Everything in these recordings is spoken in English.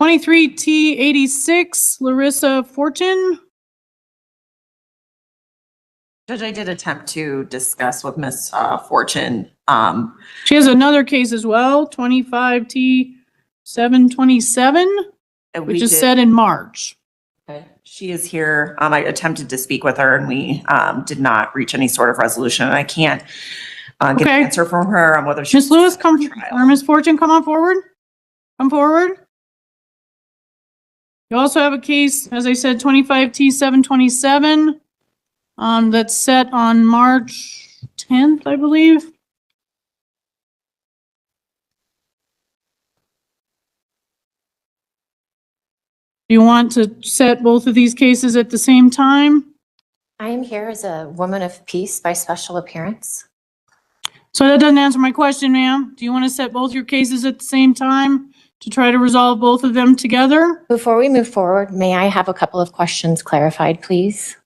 23T86, Larissa Fortune. Judge, I did attempt to discuss with Miss Fortune. She has another case as well, 25T727, which is set in March. Okay. She is here. I attempted to speak with her and we did not reach any sort of resolution. And I can't get an answer from her on whether she's— Ms. Lewis, come, or Ms. Fortune, come on forward. Come forward. You also have a case, as I said, 25T727, that's set on March 10th, I believe. Do you want to set both of these cases at the same time? I am here as a woman of peace by special appearance. So that doesn't answer my question, ma'am. Do you want to set both your cases at the same time to try to resolve both of them together? Before we move forward, may I have a couple of questions clarified, please?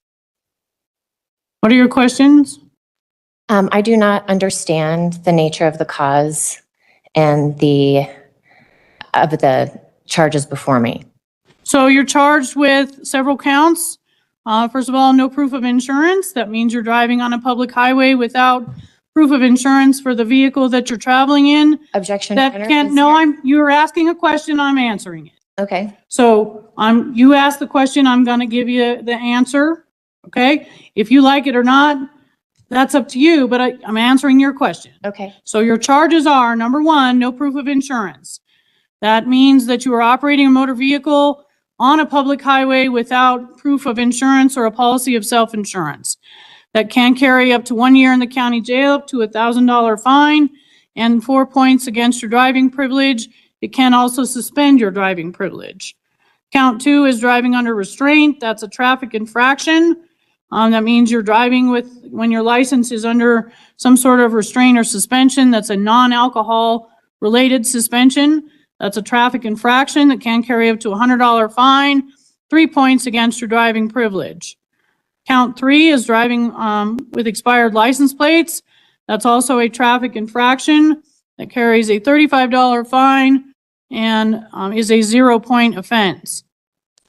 What are your questions? I do not understand the nature of the cause and of the charges before me. So you're charged with several counts. First of all, no proof of insurance. That means you're driving on a public highway without proof of insurance for the vehicle that you're traveling in. Objection. That can't, no, you're asking a question, I'm answering it. Okay. So you asked the question, I'm going to give you the answer. Okay. If you like it or not, that's up to you, but I'm answering your question. Okay. So your charges are, number one, no proof of insurance. That means that you are operating a motor vehicle on a public highway without proof of insurance or a policy of self-insurance. That can carry up to 1 year in the county jail, up to $1,000 fine, and 4 points against your driving privilege. It can also suspend your driving privilege. Count 2 is driving under restraint. That's a traffic infraction. That means you're driving when your license is under some sort of restraint or suspension. That's a non-alcohol related suspension. That's a traffic infraction that can carry up to $100 fine, 3 points against your driving privilege. Count 3 is driving with expired license plates. That's also a traffic infraction that carries a $35 fine and is a 0-point offense.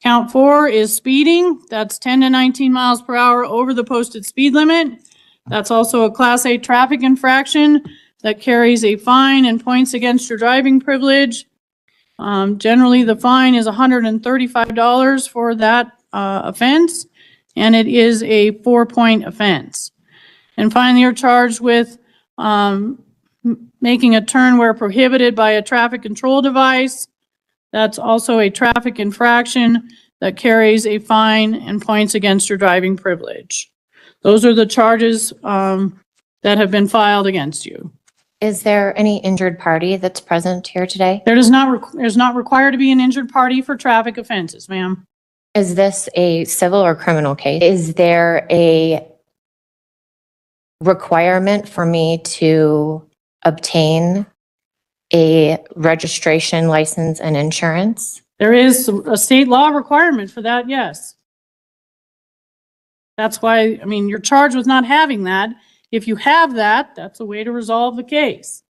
Count 4 is speeding. That's 10 to 19 miles per hour over the posted speed limit. That's also a Class A traffic infraction that carries a fine and points against your driving privilege. Generally, the fine is $135 for that offense, and it is a 4-point offense. And finally, you're charged with making a turn where prohibited by a traffic control device. That's also a traffic infraction that carries a fine and points against your driving privilege. Those are the charges that have been filed against you. Is there any injured party that's present here today? There's not required to be an injured party for traffic offenses, ma'am. Is this a civil or criminal case? Is there a requirement for me to obtain a registration, license, and insurance? There is a state law requirement for that, yes. That's why, I mean, you're charged with not having that. If you have that, that's a way to resolve the case.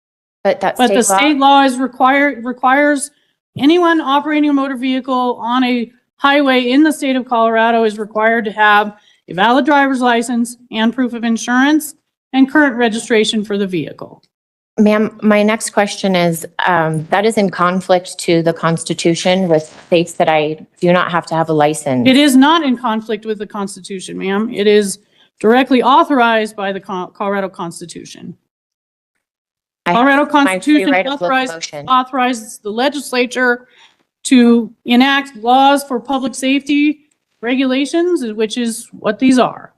But the state law is requires anyone operating a motor vehicle on a highway in the state of Colorado is required to have a valid driver's license and proof of insurance and current registration for the vehicle. Ma'am, my next question is, that is in conflict to the Constitution, which states that I do not have to have a license. It is not in conflict with the Constitution, ma'am. It is directly authorized by the Colorado Constitution. Colorado Constitution authorizes the legislature to enact laws for public safety regulations, which is what these are.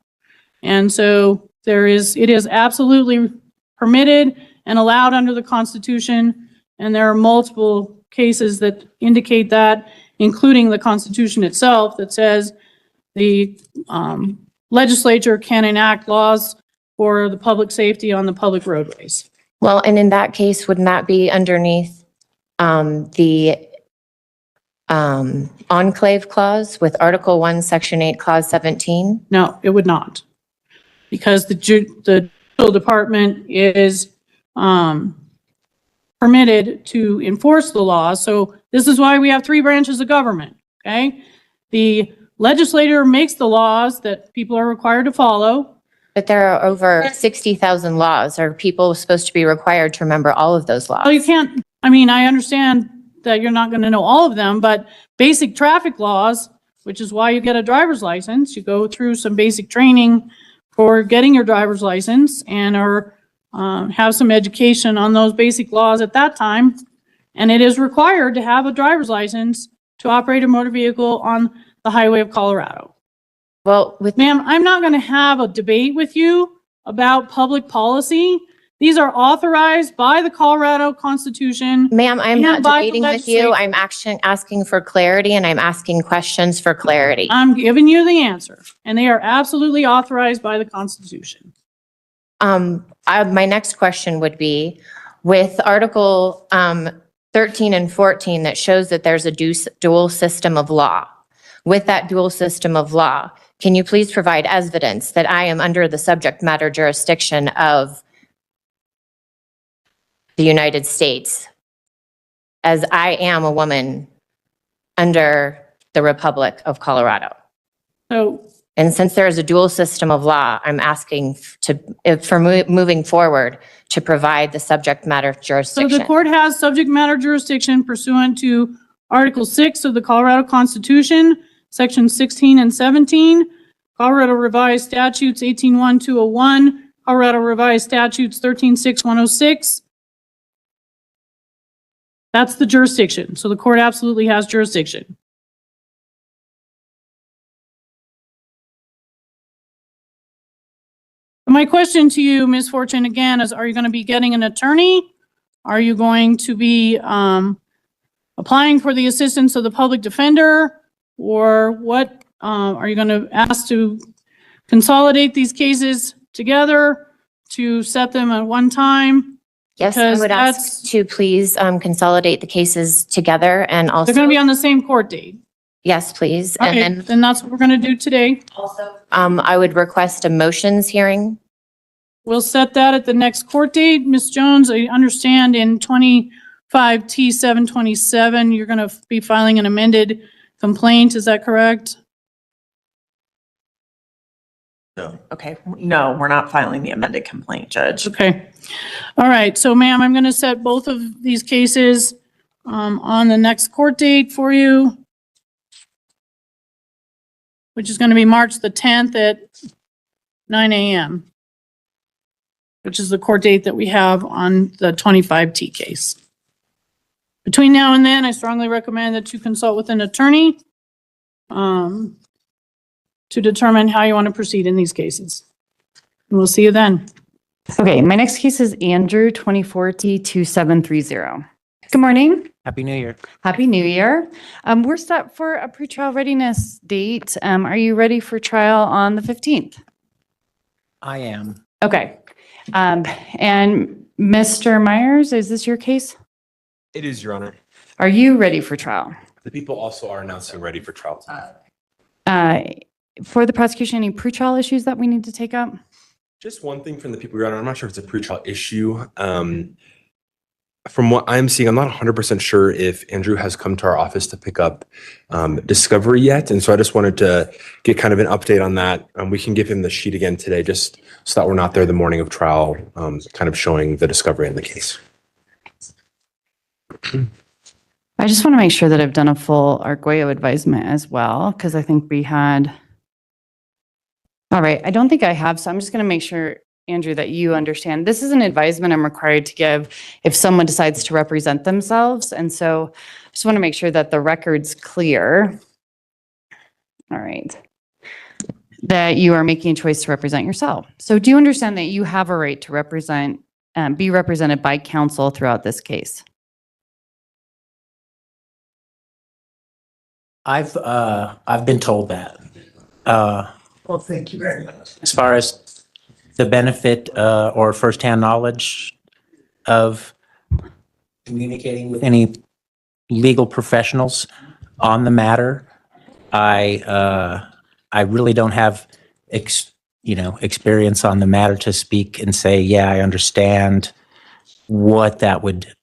And so it is absolutely permitted and allowed under the Constitution, and there are multiple cases that indicate that, including the Constitution itself, that says the legislature can enact laws for the public safety on the public roadways. Well, and in that case, wouldn't that be underneath the enclave clause with Article 1, Section 8, Clause 17? No, it would not, because the judicial department is permitted to enforce the law. So This is why we have three branches of government, okay? The legislator makes the laws that people are required to follow. But there are over 60,000 laws. Are people supposed to be required to remember all of those laws? Oh, you can't, I mean, I understand that you're not going to know all of them, but basic traffic laws, which is why you get a driver's license, you go through some basic training for getting your driver's license and have some education on those basic laws at that time. And it is required to have a driver's license to operate a motor vehicle on the highway of Colorado. Well, Ma'am, I'm not going to have a debate with you about public policy. These are authorized by the Colorado Constitution. ma'am, I'm not And by the debating with you. legislature. I'm actually asking for clarity and I'm asking questions for clarity. I'm giving you the answer, and they are absolutely authorized by the Constitution. My next question would be, with Article 13 and 14 that shows that there's a dual system of law. With that dual system of law, can you please provide evidence that I am under the subject matter jurisdiction of the United States, as I am a woman under the Republic of Colorado? So, And since there is a dual system of law, I'm asking moving forward to provide the subject matter so jurisdiction. the court has subject matter jurisdiction pursuant to Article 6 of the Colorado Constitution, Section 16 and 17, Colorado Revised Statutes 18-1201, Colorado Revised Statutes 13-6106. That's the jurisdiction. So the court absolutely has jurisdiction. My question to you, Ms. Fortune, again, is are you going to be getting an attorney? Are you going to be applying for the assistance of the public defender? Or what, are you going to ask to consolidate these cases together to set them at one time? Yes, I because would ask to please consolidate the cases together and also. They're going to be on the same court date. Yes, please. Okay, And then that's what we're going to do today. then I would request a motions hearing. We'll set that at the next court date. Ms. Jones, I understand in 25T 727, you're going to be filing an amended complaint. Is that correct? Okay, no, we're not filing the amended complaint, Judge. Okay. All right. So ma'am, I'm going to set both of these cases on the next court date for you, which is going to be March the 10th at 9 a.m., which is the court date that we have on the 25T case. Between now and then, I strongly recommend that you consult with an attorney to determine how you want to proceed in these cases. And we'll see you then. Okay, my next case is Andrew, 24T2730. Good morning. Happy New Year. Happy New Year. We're set for a pretrial readiness date. Are you ready for trial on the 15th? I am. Okay. And Mr. Myers, is this your case? It is, Your Honor. Are you ready for trial? The people also are announcing ready for trial. For the prosecution, any pretrial issues that we need to take up? Just one thing from the people, Your Honor. I'm not sure if it's a pretrial issue. From what I'm seeing, I'm not 100% sure if Andrew has come to our office to pick up discovery yet. And so I just wanted to get kind of an update on that. We can give him the sheet again today, just so that we're not there the morning of trial, kind of showing the discovery in the case. I just want to make sure that I've done a full Arguello advisement as well, because I think we had. All right, I don't think I have, so I'm just going to make sure, Andrew, that you understand. This is an advisement I'm required to give if someone decides to represent themselves. And so I just want to make sure that the record's clear. All right. That you are making a choice to represent yourself. So do you understand that you have a right to represent, be represented by counsel throughout this case? I've been told that. Well, thank you very much. As far as the benefit or firsthand knowledge of communicating with any legal professionals on the matter, I really don't have experience on the matter to speak and say, yeah, I understand what that would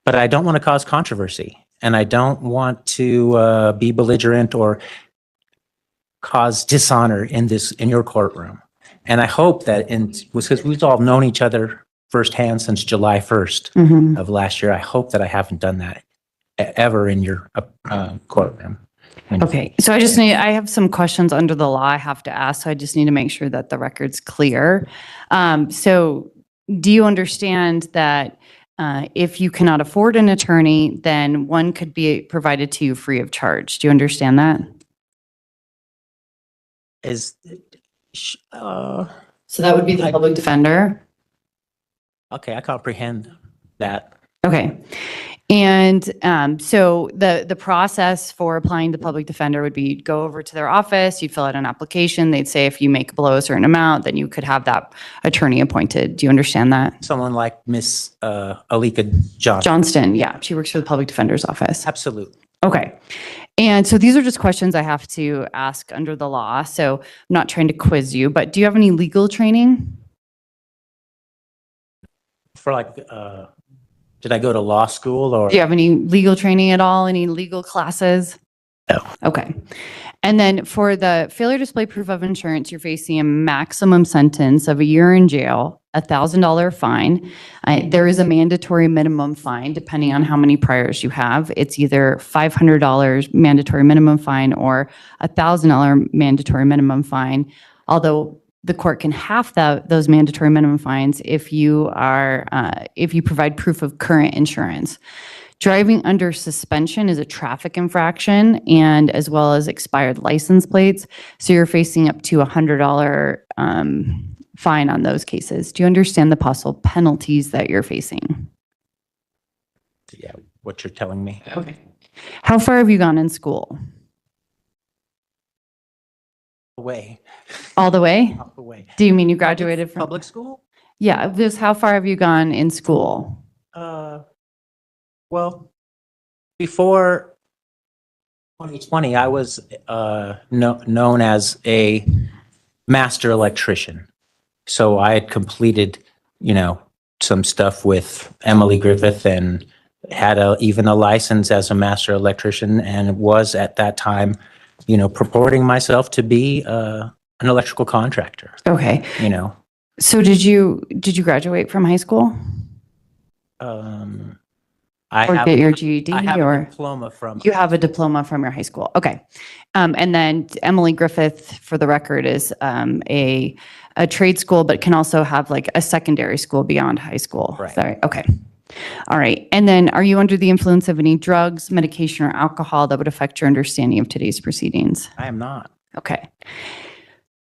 but I don't want to cause controversy, and I don't want to be belligerent or cause dishonor in your courtroom. And I hope that because we've all known each other firsthand since July 1st Mhm. of last year, I hope that I haven't done that ever in your courtroom. Okay, so I have some questions under the law I have to ask, so I just need to make sure that the record's clear. So do you understand that if you cannot afford an attorney, then one could be provided to you free of charge? Do you understand that? So that would be the public defender? Okay, I comprehend that. Okay. And so the process for applying to public defender would be you'd go over to their office, you'd fill out an application. They'd say if you make below a certain amount, then you could have that attorney appointed. Do you understand that? Someone like Miss Alika Johnson. Johnston, yeah, she works for the public defender's office. Absolutely. Okay. And so these are just questions I have to ask under the law. So I'm not trying to quiz you, but do you have any legal training? For did I go to law school or? Do you have any legal training at all? Any legal classes? No. Okay. And then for the failure to display proof of insurance, you're facing a maximum sentence of a year in jail, $1,000 fine. There is a mandatory minimum fine depending on how many priors you have. It's either $500 mandatory minimum fine or $1,000 mandatory minimum fine. Although the court can half those mandatory minimum fines if you provide proof of current insurance. Driving under suspension is a traffic infraction and as well as expired license plates. So you're facing up to $100 fine on those cases. Do you understand the possible penalties that you're facing? Yeah, what you're telling me. Okay. How far have you gone in school? Away. All the way? Off the way. Do you mean you graduated from? Public school? Yeah, just how far have you gone in school? Well, before 2020, I was known as a master electrician. So I had completed, some stuff with Emily Griffith and had even a license as a master electrician and was at that time, purporting myself to be an electrical contractor, Okay. you know. So did you graduate from high school I or have get your GED I have a or diploma from. you have a diploma from your high school? Okay. And then Emily Griffith, for the record, is a trade school, but can also have like a secondary school beyond high school. Right. Is that right? Okay. All right. And then are you under the influence of any drugs, medication, or alcohol that would affect your understanding of today's proceedings? I am not. Okay.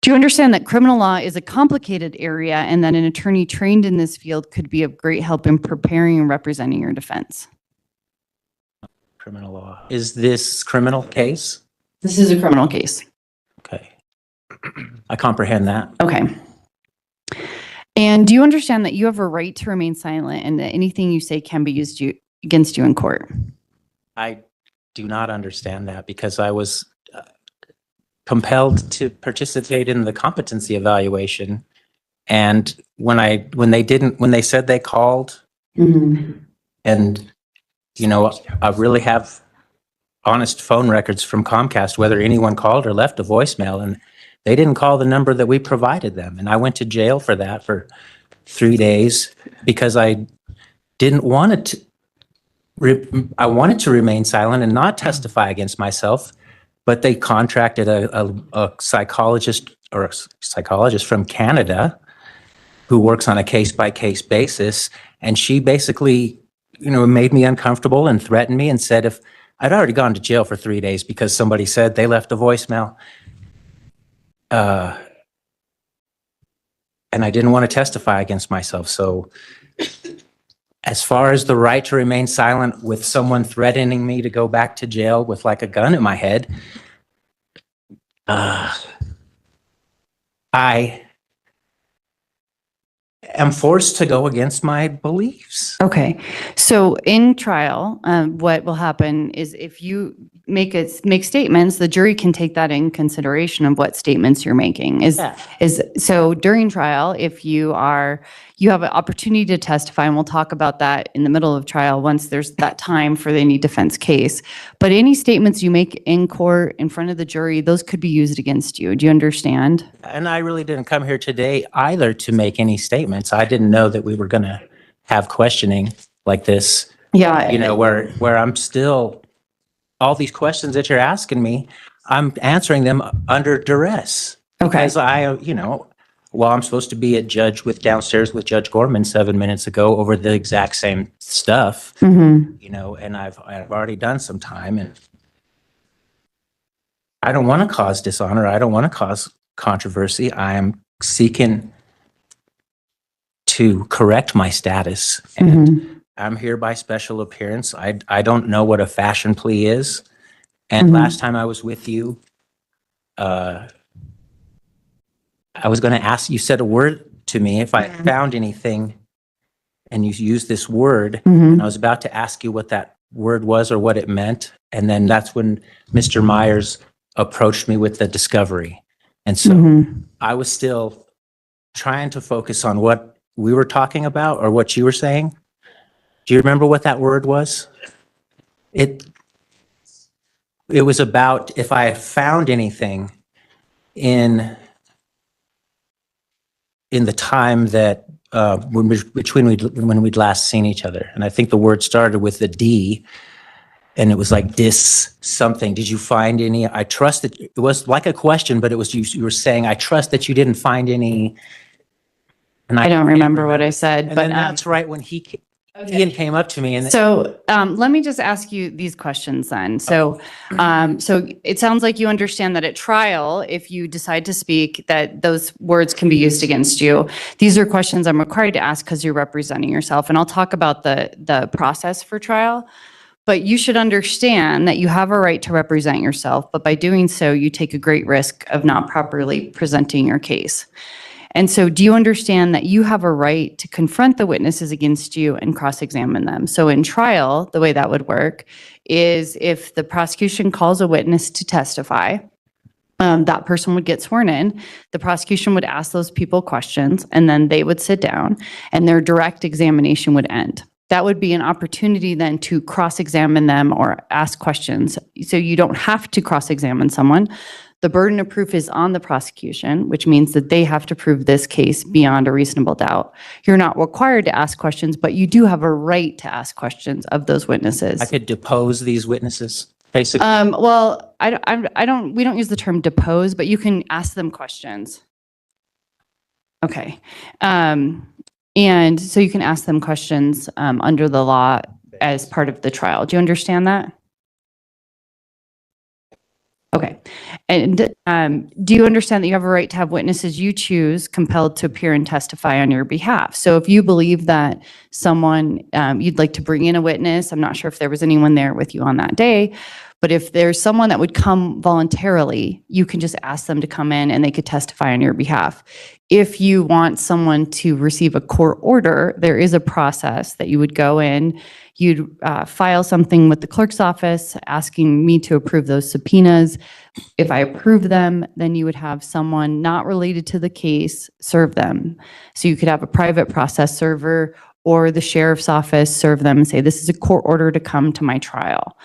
Do you understand that criminal law is a complicated area and that an attorney trained in this field could be of great help in preparing and representing your defense? Criminal law. Is this criminal case? This is a criminal case. Okay. I comprehend that. Okay. And do you understand that you have a right to remain silent and that anything you say can be used against you in court? I do not understand that because I was compelled to participate in the competency evaluation. And when they said they called and, I really have honest phone records from Comcast, whether anyone called or left a voicemail, and they didn't call the number that we provided them. And I went to jail for that for 3 days because I didn't want it to, I wanted to remain silent and not testify against myself, but they contracted a psychologist from Canada who works on a case-by-case basis. And she basically, made me uncomfortable and threatened me and said if I'd already gone to jail for 3 days because somebody said they left a voicemail. And I didn't want to testify against myself. So as far as the right to remain silent with someone threatening me to go back to jail with like a gun in my head, I am forced to go against my beliefs. Okay, so in trial, what will happen is if you make statements, the jury can take that in consideration of what statements you're making. So during trial, if you have an opportunity to testify, and we'll talk about that in the middle of trial once there's that time for any defense case. But any statements you make in court in front of the jury, those could be used against you. Do you understand? And I really didn't come here today either to make any statements. I didn't know that we were going to have questioning like this, Yeah. where I'm still, all these questions that you're asking me, I'm answering them under duress. Okay. Because I'm supposed to be downstairs with Judge Gorman 7 minutes ago over the exact same stuff, and I've already done some time, and I don't want to cause dishonor. I don't want to cause controversy. I am seeking to correct my status. And I'm here by special appearance. I don't know what a fashion plea is. And last time I was with you, I was going to ask, you said a word to me if I found anything, and you used this word, and I was about to ask you what that word was or what it meant. And then that's when Mr. Myers approached me with the discovery. And so I was still trying to focus on what we were talking about or what you were saying. Do you remember what that word was? It was about if I found anything in the time that when we'd last seen each other. And I think the word started with the D, and it was like dis something. Did you find any? I trust that it was like a question, but it was you were saying, I trust that you didn't find any. And I don't remember what I said, And but then that's right when he came up to me and so let me just ask you these questions then. So it sounds like you understand that at trial, if you decide to speak, that those words can be used against you. These are questions I'm required to ask because you're representing yourself, and I'll talk about the process for trial. But you should understand that you have a right to represent yourself, but by doing so, you take a great risk of not properly presenting your case. And so do you understand that you have a right to confront the witnesses against you and cross-examine them? So in trial, the way that would work is if the prosecution calls a witness to testify, that person would get sworn in. The prosecution would ask those people questions, and then they would sit down, and their direct examination would end. That would be an opportunity then to cross-examine them or ask questions. So you don't have to cross-examine someone. The burden of proof is on the prosecution, which means that they have to prove this case beyond a reasonable doubt. You're not required to ask questions, but you do have a right to ask questions of those witnesses. I could depose these witnesses, basically. Well, we don't use the term depose, but you can ask them questions. Okay. And so you can ask them questions under the law as part of the trial. Do you understand that? Okay. And do you understand that you have a right to have witnesses you choose compelled to appear and testify on your behalf? So if you believe that someone, you'd like to bring in a witness, I'm not sure if there was anyone there with you on that day, but if there's someone that would come voluntarily, you can just ask them to come in and they could testify on your behalf. If you want someone to receive a court order, there is a process that you would go in. You'd file something with the clerk's office asking me to approve those subpoenas. If I approve them, then you would have someone not related to the case serve them. So you could have a private process server or the sheriff's office serve them and say, this is a court order to come to my trial.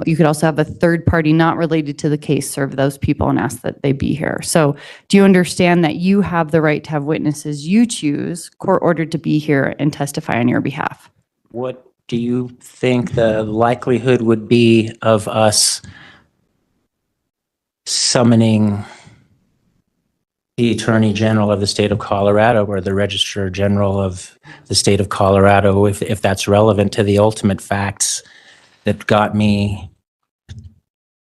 You could also have a third party not related to the case serve those people and ask that they be here. So do you understand that you have the right to have witnesses you choose court ordered to be here and testify on your behalf? What do you think the likelihood would be of us summoning the Attorney General of the state of Colorado or the Registrar General of the state of Colorado, if that's relevant to the ultimate facts that got me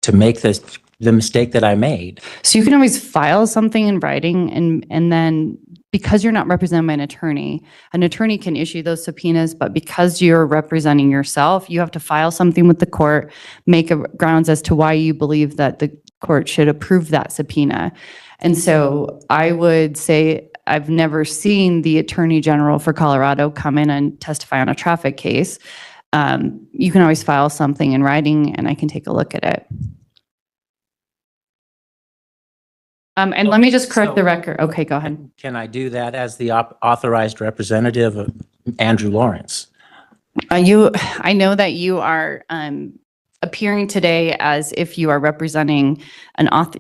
to make the mistake that I made? So you can always file something in writing, and then because you're not represented by an attorney can issue those subpoenas, but because you're representing yourself, you have to file something with the court, make grounds as to why you believe that the court should approve that subpoena. And so I would say I've never seen the Attorney General for Colorado come in and testify on a traffic case. You can always file something in writing and I can take a look at it. And let me just correct the record. Okay, go ahead. Can I do that as the authorized representative of Andrew Lawrence? I know that you are appearing today as if you are representing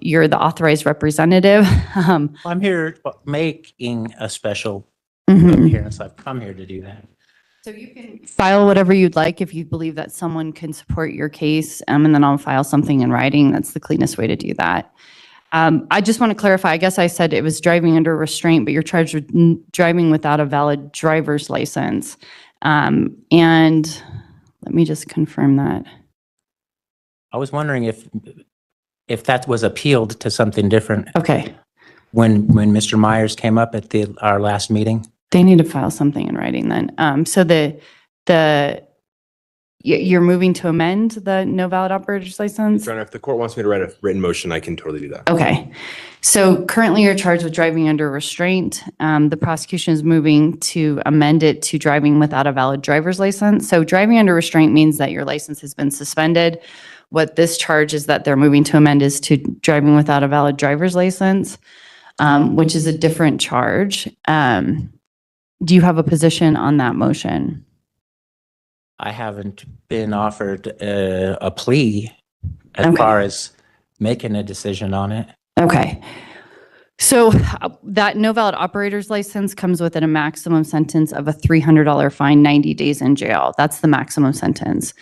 you're the authorized representative. I'm here making a special Mhm. appearance. I've come here to do that. So you can file whatever you'd like if you believe that someone can support your case, and then I'll file something in writing. That's the cleanest way to do that. I just want to clarify, I guess I said it was driving under restraint, but you're charged with driving without a valid driver's license. And let me just confirm that. I was wondering if that was appealed to something different Okay, when Mr. Myers came up at our last meeting. they need to file something in writing then. So you're moving to amend the no valid operator's license? Your Honor, if the court wants me to write a written motion, I can totally do that. Okay. So currently you're charged with driving under restraint. The prosecution is moving to amend it to driving without a valid driver's license. So driving under restraint means that your license has been suspended. What this charge is that they're moving to amend is to driving without a valid driver's license, which is a different charge. Do you have a position on that motion? I haven't been offered a plea as Okay. far as making a decision on it. Okay. So that no valid operator's license comes with a maximum sentence of a $300 fine, 90 days in jail. That's the maximum sentence.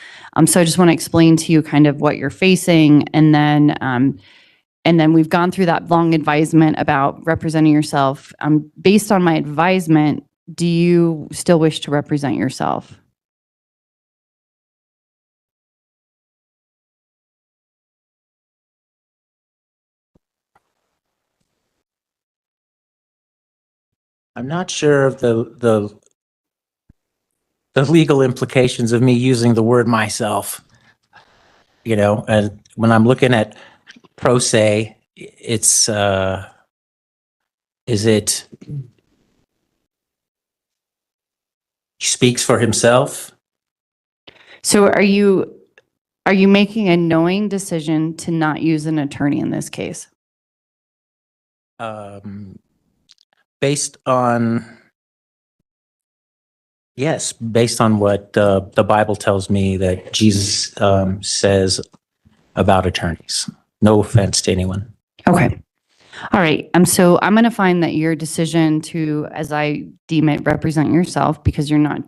So I just want to explain to you kind of what you're facing, and then we've gone through that long advisement about representing yourself. Based on my advisement, do you still wish to represent yourself? I'm not sure of the legal implications of me using the word myself. You know, and when I'm looking at pro se, it's is it speaks for himself? So are you making a knowing decision to not use an attorney in this case? Based on, yes, based on what the Bible tells me that Jesus says about attorneys. No offense to anyone. Okay. All right. So I'm going to find that your decision to, as I deem it, represent yourself, because you're not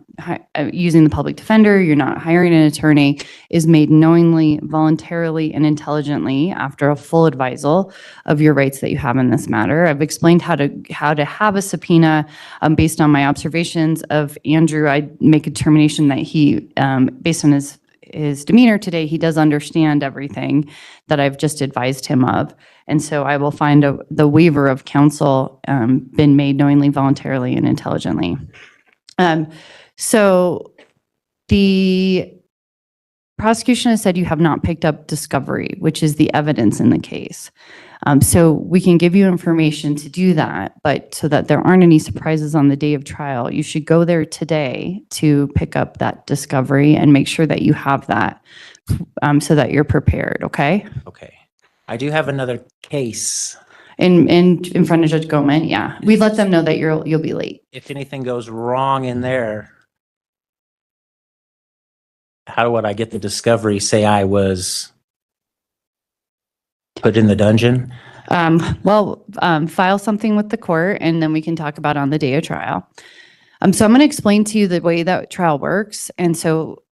using the public defender, you're not hiring an attorney, is made knowingly, voluntarily, and intelligently after a full advisal of your rights that you have in this matter. I've explained how to have a subpoena based on my observations of Andrew. I make a determination that he, based on his demeanor today, he does understand everything that I've just advised him of. And so I will find the waiver of counsel been made knowingly, voluntarily, and intelligently. So the prosecution has said you have not picked up discovery, which is the evidence in the case. So we can give you information to do that, but so that there aren't any surprises on the day of trial, you should go there today to pick up that discovery and make sure that you have that so that you're prepared, okay? Okay. I do have another case. In front of Judge Goman, yeah. We let them know that you'll be late. If anything goes wrong in there, how would I get the discovery? Say I was put in the dungeon? File something with the court and then we can talk about it on the day of trial. So I'm going to explain to you the way that trial works. And so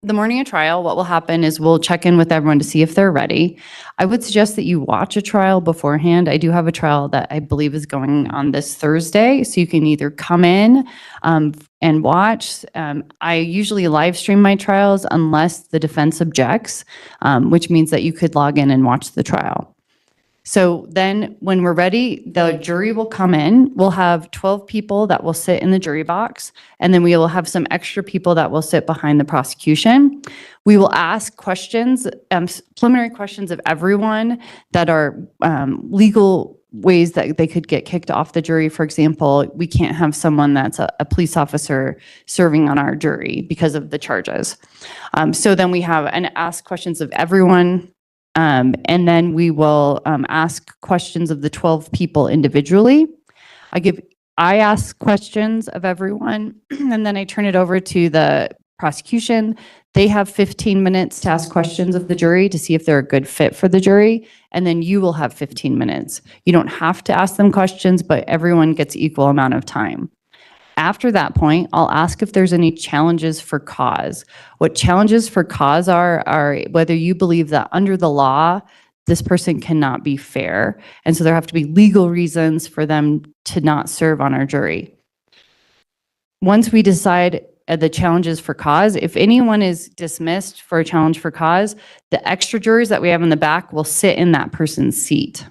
the morning of trial, what will happen is we'll check in with everyone to see if they're ready. I would suggest that you watch a trial beforehand. I do have a trial that I believe is going on this Thursday, so you can either come in and watch. I usually live stream my trials unless the defense objects, which means that you could log in and watch the trial. So then when we're ready, the jury will come in. We'll have 12 people that will sit in the jury box, and then we will have some extra people that will sit behind the prosecution. We will ask questions, preliminary questions of everyone that are legal ways that they could get kicked off the jury. For example, we can't have someone that's a police officer serving on our jury because of the charges. So then we have and ask questions of everyone. And then we will ask questions of the 12 people individually. I ask questions of everyone, and then I turn it over to the prosecution. They have 15 minutes to ask questions of the jury to see if they're a good fit for the jury, and then you will have 15 minutes. You don't have to ask them questions, but everyone gets equal amount of time. After that point, I'll ask if there's any challenges for cause. What challenges for cause are whether you believe that under the law, this person cannot be fair. And so there have to be legal reasons for them to not serve on our jury. Once we decide the challenges for cause, if anyone is dismissed for a challenge for cause, the extra jurors that we have in the back will sit in that person's seat.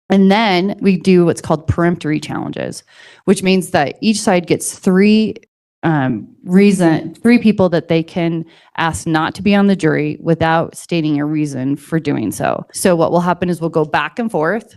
And then we do what's called peremptory challenges, which means that each side gets three people that they can ask not to be on the jury without stating a reason for doing so. So what will happen is we'll go back and forth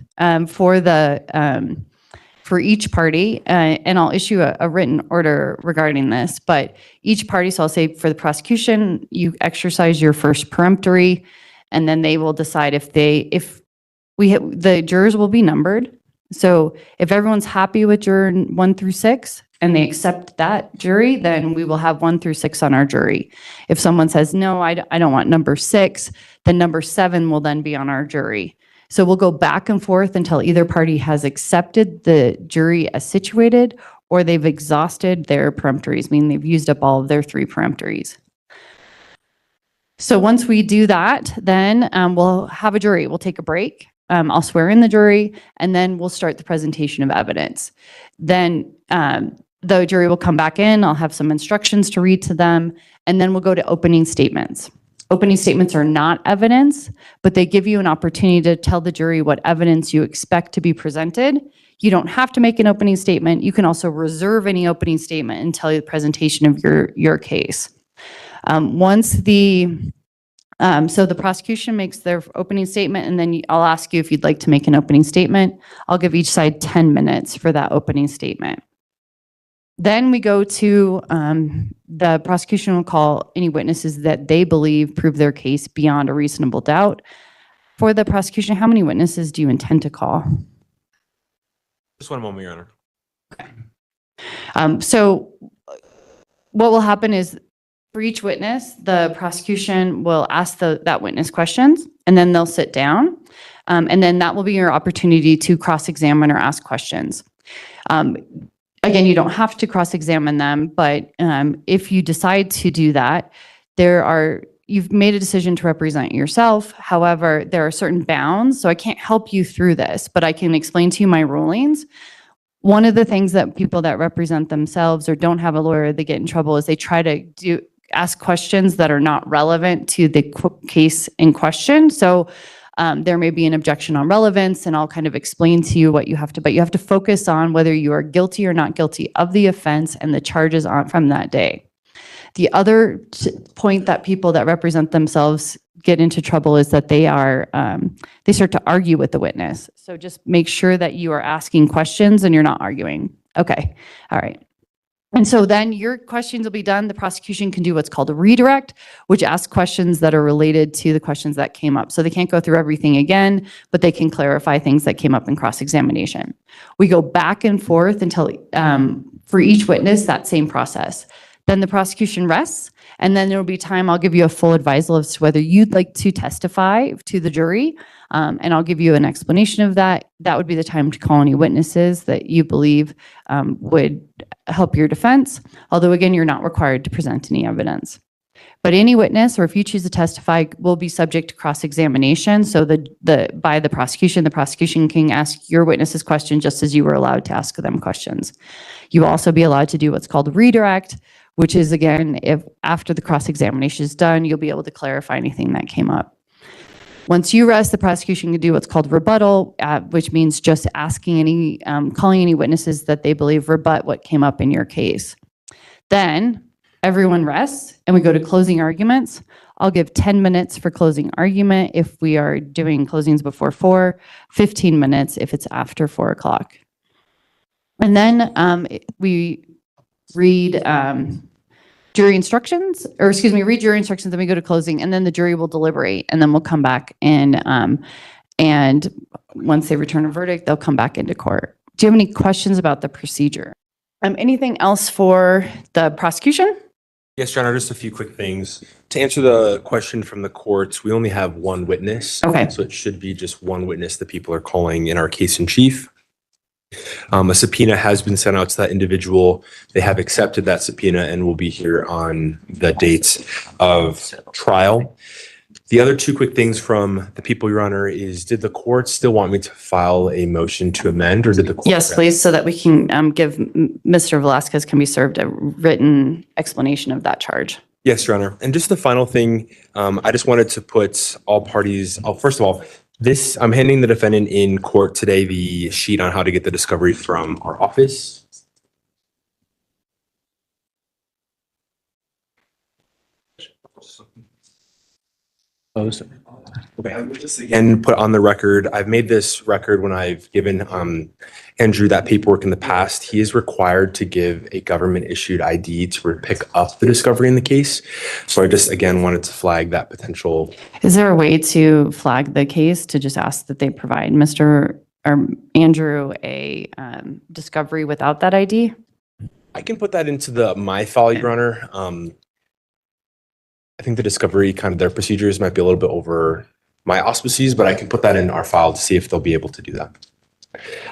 for each party, and I'll issue a written order regarding this, but each party, so I'll say for the prosecution, you exercise your first peremptory, and then they will decide the jurors will be numbered. So if everyone's happy with juror 1 through 6 and they accept that jury, then we will have 1 through 6 on our jury. If someone says, no, I don't want number 6, then number 7 will then be on our jury. So we'll go back and forth until either party has accepted the jury as situated or they've exhausted their peremptories, meaning they've used up all of their 3 peremptories. So once we do that, then we'll have a jury. We'll take a break. I'll swear in the jury, and then we'll start the presentation of evidence. Then the jury will come back in. I'll have some instructions to read to them, and then we'll go to opening statements. Opening statements are not evidence, but they give you an opportunity to tell the jury what evidence you expect to be presented. You don't have to make an opening statement. You can also reserve any opening statement until the presentation of your case. So the prosecution makes their opening statement, and then I'll ask you if you'd like to make an opening statement. I'll give each side 10 minutes for that opening statement. Then we go to the prosecution will call any witnesses that they believe prove their case beyond a reasonable doubt. For the prosecution, how many witnesses do you intend to call? Just one moment, Your Honor. So what will happen is for each witness, the prosecution will ask that witness questions, and then they'll sit down. And then that will be your opportunity to cross-examine or ask questions. Again, you don't have to cross-examine them, but if you decide to do that, you've made a decision to represent yourself. However, there are certain bounds, so I can't help you through this, but I can explain to you my rulings. One of the things that people that represent themselves or don't have a lawyer, they get in trouble is they try to ask questions that are not relevant to the case in question. So there may be an objection on relevance, and I'll kind of explain to you what you have to, but you have to focus on whether you are guilty or not guilty of the offense and the charges from that day. The other point that people that represent themselves get into trouble is that they start to argue with the witness. So just make sure that you are asking questions and you're not arguing. Okay, all right. And so then your questions will be done. The prosecution can do what's called a redirect, which asks questions that are related to the questions that came up. So they can't go through everything again, but they can clarify things that came up in cross-examination. We go back and forth until, for each witness, that same process. Then the prosecution rests, and then there will be time, I'll give you a full advisal as to whether you'd like to testify to the jury, and I'll give you an explanation of that. That would be the time to call any witnesses that you believe would help your defense, although again, you're not required to present any evidence. But any witness, or if you choose to testify, will be subject to cross-examination. So by the prosecution can ask your witnesses questions just as you were allowed to ask them questions. You will also be allowed to do what's called a redirect, which is, again, if after the cross-examination is done, you'll be able to clarify anything that came up. Once you rest, the prosecution can do what's called rebuttal, which means just asking calling any witnesses that they believe rebut what came up in your case. Then everyone rests and we go to closing arguments. I'll give 10 minutes for closing argument if we are doing closings before 4, 15 minutes if it's after 4 o'clock. And then we read jury instructions, or excuse me, read jury instructions, then we go to closing, and then the jury will deliberate, and then we'll come back and once they return a verdict, they'll come back into court. Do you have any questions about the procedure? Anything else for the prosecution? Yes, Your Honor, just a few quick things. To answer the question from the courts, we only have one witness. Okay. So it should be just one witness that people are calling in our case in chief. A subpoena has been sent out to that individual. They have accepted that subpoena and will be here on the dates of trial. The other two quick things from the people, Your Honor, is did the court still want me to file a motion to amend, or did the court? Yes, please, so that we can give Mr. Velasquez can be served a written explanation of that charge. Yes, Your Honor. And just the final thing, I just wanted to put all parties, first of all, I'm handing the defendant in court today the sheet on how to get the discovery from our office. Okay, I would just again put on the record, I've made this record when I've given Andrew that paperwork in the past. He is required to give a government issued ID to pick up the discovery in the case. So I just again wanted to flag that potential. Is there a way to flag the case to just ask that they provide Mr. or Andrew a discovery without that ID? I can put that into my file, Your Honor. I think the discovery, kind of their procedures might be a little bit over my auspices, but I can put that in our file to see if they'll be able to do that.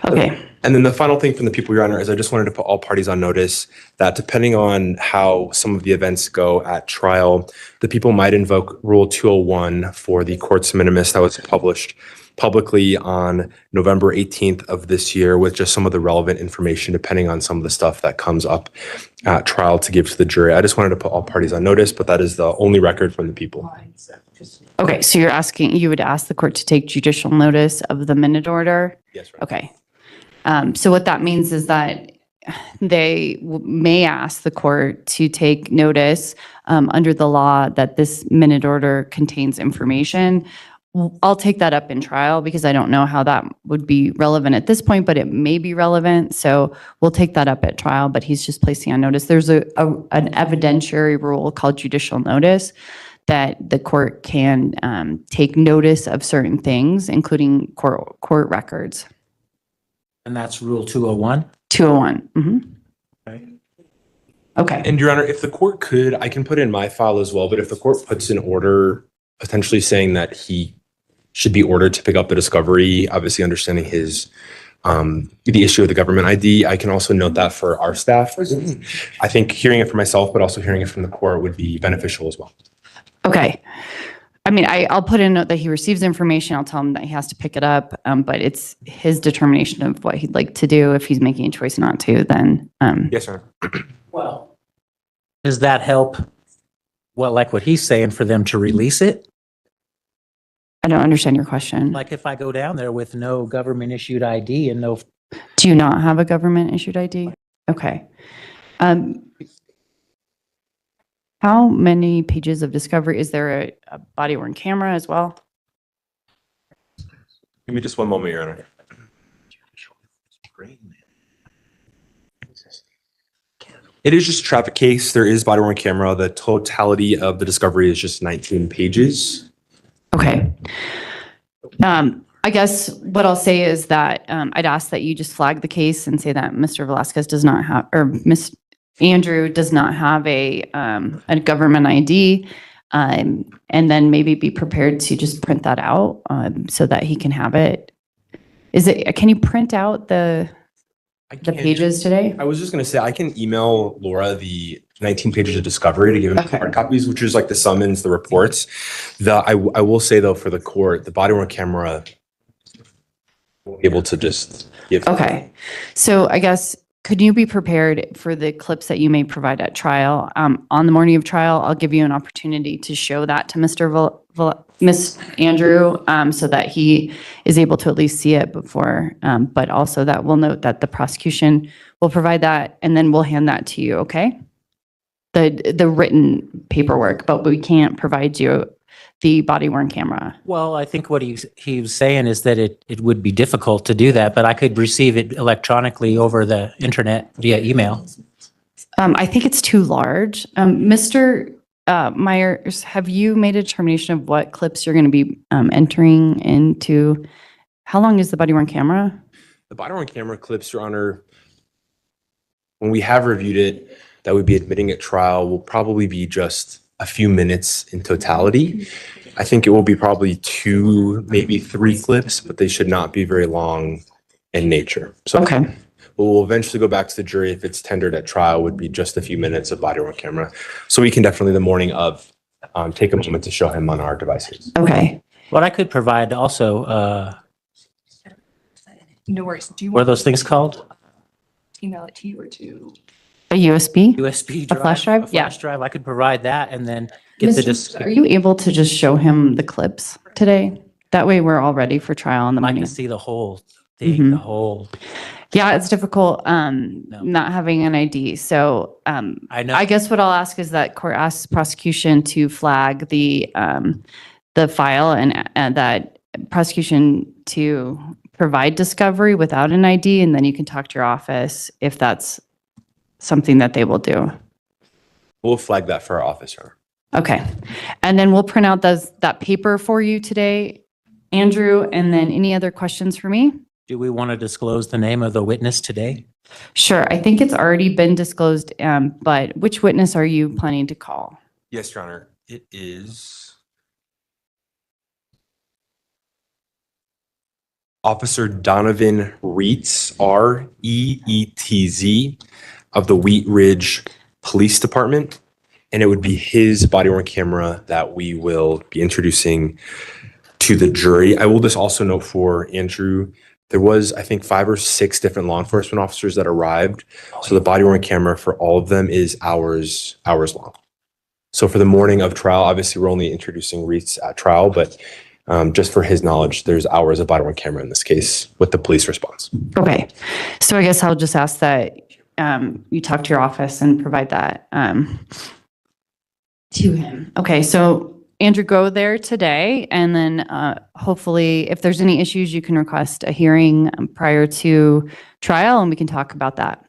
Okay. And then the final thing from the people, Your Honor, is I just wanted to put all parties on notice that depending on how some of the events go at trial, the people might invoke Rule 201 for the court's minimus that was published publicly on November 18th of this year with just some of the relevant information, depending on some of the stuff that comes up at trial to give to the jury. I just wanted to put all parties on notice, but that is the only record from the people. Okay, so you would ask the court to take judicial notice of the minute order? Yes, right. Okay. So what that means is that they may ask the court to take notice under the law that this minute order contains information. I'll take that up in trial because I don't know how that would be relevant at this point, but it may be relevant. So we'll take that up at trial, but he's just placing on notice. There's an evidentiary rule called judicial notice that the court can take notice of certain things, including court records. And that's Rule 201? 201. Okay. Okay. And Your Honor, if the court could, I can put in my file as well, but if the court puts an order potentially saying that he should be ordered to pick up the discovery, obviously understanding his the issue of the government ID, I can also note that for our staff. I think hearing it for myself, but also hearing it from the court would be beneficial as well. Okay. I mean, I'll put in a note that he receives information. I'll tell him that he has to pick it up, but it's his determination of what he'd like to do. If he's making a choice not to, then. Yes, sir. Well, does that help? Well, like what he's saying, for them to release it? I don't understand your question. Like if I go down there with no government issued ID and no, Do you not have a government issued ID? Okay. How many pages of discovery? Is there a body worn camera as well? Give me just one moment, Your Honor. It is just a traffic case. There is body worn camera. The totality of the discovery is just 19 pages. Okay. I guess what I'll say is that I'd ask that you just flag the case and say that Mr. Velasquez does not have, or Miss Andrew does not have a government ID, and then maybe be prepared to just print that out so that he can have it. Can you print out the pages today? I was just going to say, I can email Laura the 19 pages of discovery to give him Okay. hard copies, which is like the summons, the reports. I will say though, for the court, the body worn camera will be able to just give. Okay. So I guess, could you be prepared for the clips that you may provide at trial? On the morning of trial, I'll give you an opportunity to show that to Miss Andrew, so that he is able to at least see it before. But also that we'll note that the prosecution will provide that, and then we'll hand that to you, okay? the written paperwork, but we can't provide you the body worn camera. Well, I think what he was saying is that it would be difficult to do that, but I could receive it electronically over the internet via email. I think it's too large. Mr. Myers, have you made a determination of what clips you're going to be entering into? How long is the body worn camera? The body worn camera clips, Your Honor, when we have reviewed it, that would be admitting at trial will probably be just a few minutes in totality. I think it will be probably 2, maybe 3 clips, but they should not be very long in nature. So Okay. we'll eventually go back to the jury if it's tendered at trial, would be just a few minutes of body worn camera. So we can definitely the morning of take a moment to show him on our devices. Okay. What I could provide also, No worries. Do you what are want those things called? email it to you or to? A USB? USB A drive? flash drive? A flash drive. I could provide that and then get the, Are you able to just show him the clips today? That way we're all ready for trial in the I morning. can see the whole thing, Mhm. the whole, Yeah, it's difficult, not having an ID. So, I know. I guess what I'll ask is that court asks prosecution to flag the file and that prosecution to provide discovery without an ID, and then you can talk to your office if that's something that they will do. We'll flag that for our officer. Okay. And then we'll print out that paper for you today, Andrew, and then any other questions for me? Do we want to disclose the name of the witness today? Sure. I think it's already been disclosed, but which witness are you planning to call? Yes, Your Honor. It is Officer Donovan Reetz, Reetz, of the Wheat Ridge Police Department. And it would be his body worn camera that we will be introducing to the jury. I will just also note for Andrew, there was, I think, 5 or 6 different law enforcement officers that arrived. So the body worn camera for all of them is hours long. So for the morning of trial, obviously we're only introducing Reetz at trial, but just for his knowledge, there's hours of body worn camera in this case with the police response. Okay. So I guess I'll just ask that you talk to your office and provide that to him. Okay. So Andrew, go there today, and then hopefully if there's any issues, you can request a hearing prior to trial and we can talk about that.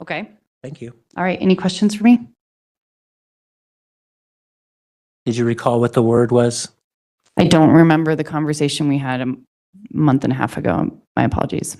Okay. Thank you. All right. Any questions for me? Did you recall what the word was? I don't remember the conversation we had a month and a half ago. My apologies.